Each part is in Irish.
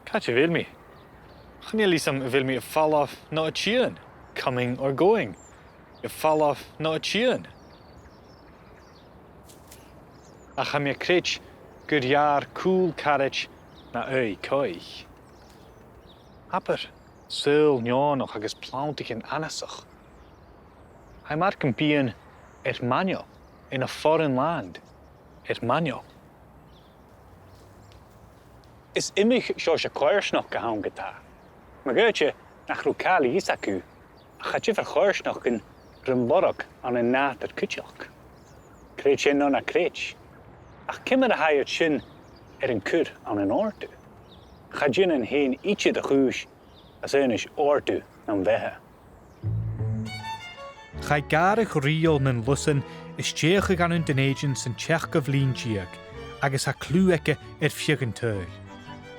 Catch will me. Gàidhlig will me fall off not a tune, coming or going. You fall off not a tune. A cha me critch good jaar cool carriage na koi. Happer, sul njónoch agus plántichin anasach. I mark him being manio in a foreign land. Manio. Is imich seo se choirsnach go hán gotá. Ma goite nach rúcálaí is acu, a chatte ver choirsnach in rumborach an in nátar cúteach. Créit sin non a créit. Ach cimar a haid sin an cur an an ortu. Chadjin an héin iche de chúis as éis ortu an bheitthe. Chai garach riol nan lusan is teach gan an Èideann san teach go bhlín díag, agus a clúice fiagan toil.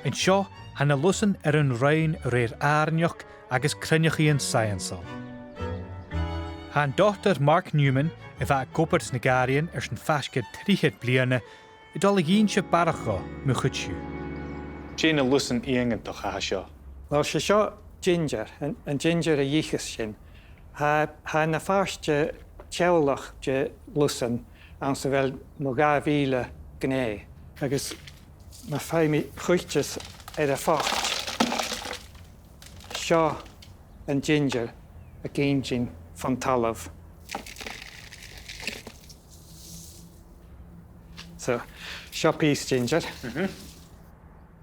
In seo, hanna lusan an rain réir airneach agus crunneach an sciensal. Han dochter Mark Newman, if a copert na Gàirnealachd san fasce tríched bliana, I dul a dhíonse baracha mu chutú. Jane lusan íangantach a seo. Well, se seo ginger, an ginger a dhéchas sin. Ha na fáiste teolach de lusan an sa bhfuil mo gá bhíle gné. Agus ma feimi chuites a fácht. Seo an ginger a géimjin fan talamh. So, seo piece ginger.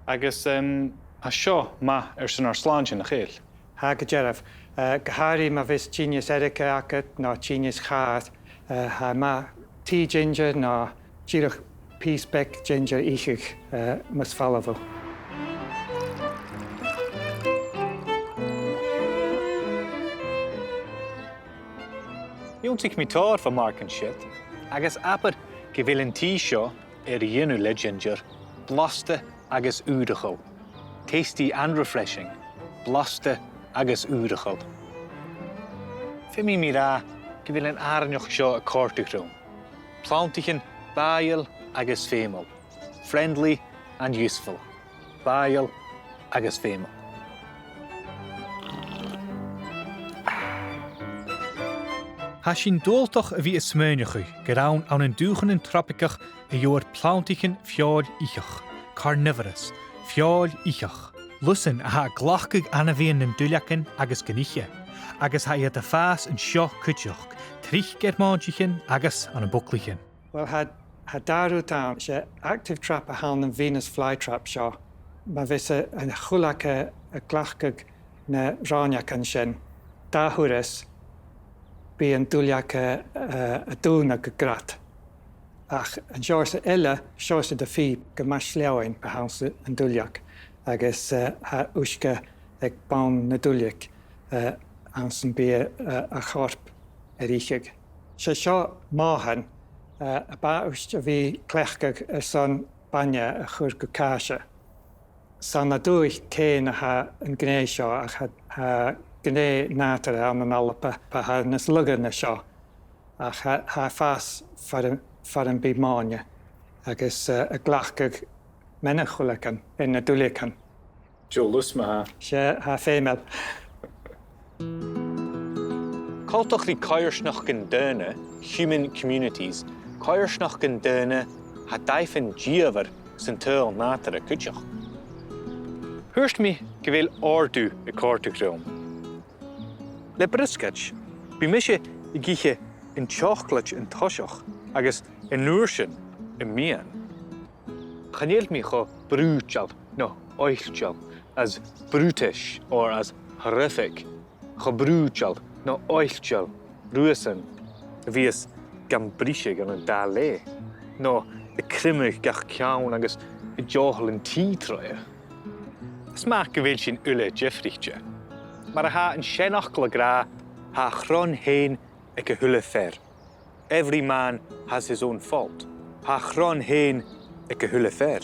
Agus a seo ma san ar sláinte na chéil. Ha go dearmh. Gahari ma vis genius erica agat, no genius chard. Ha ma tea ginger, no girach piece beck ginger ichich mas fallavo. Jóntic mi tar for Mark and shit. Agus apper gevillen tea seo dhéanú le ginger, blaste agus údacho. Tasty and refreshing, blaste agus údacho. Fimi mi ra gevillen airneach seo a cortuchrúm. Plántichin bhaile agus féimeáil. Friendly and useful. Bhaile agus féimeáil. Ha sin dúltach a bhí is smóinechu, go raibh an an-diugh in tropicach a dheor plántichin fheáil ichach, carnivorous, fheáil ichach. Lusan a ha glachcaigh anna bhíon an duileacin agus gníche, agus ha iad a fás an seo cúteach, trích germáintichin agus an buclichin. Well, had darú down, se active trap a hán an Venus flytrap seo. Ma vis a chulach a glachcaigh na ráneachan sin. Dáhuras, bí an dúileach a dúna go grat. Ach, an seoirsa eile, seoirsa de fí go mas leabhain a hása an dúileach, agus ha uisce ag bán na dúileach an san bí a chorp a rícheag. Se seo máhan, a ba uist a bhí clechcaigh san banne a chur go cáise. San na dúich céin a ha an gné seo ach ha gné nátar an an Alba pa ha nas lugan na seo. Ach ha fás far an bí máine agus a glachcaigh mena chulacan in na dúileachan. Jo lusma ha. Se ha féimeáil. Cultach the Cairsnach gan Derne, human communities, Cairsnach gan Derne ha daifin díomhar san toil nátar a cúteach. Húirst mi go bhfuil ordu a cortuchrúm. Le briscach, bí mise I gíche in teochlait in toiseach agus in nuairsin in mian. Chanéal mi cho brúteal, no, oichteal, as brutish or as horrific. Cho brúteal, no oichteal, ruasan, vías gan brísig an an dálé. No, I crimich gach ceann agus I deochal in títroie. Smaak go bhfuil sin uile difrichte. Mar a ha an senachla gra ha chron héin ag a huile fer. Every man has his own fault. Ha chron héin ag a huile fer.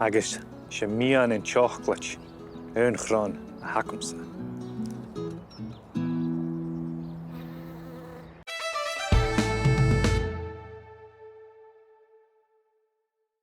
Agus se mian in teochlait, chron a hacumsa.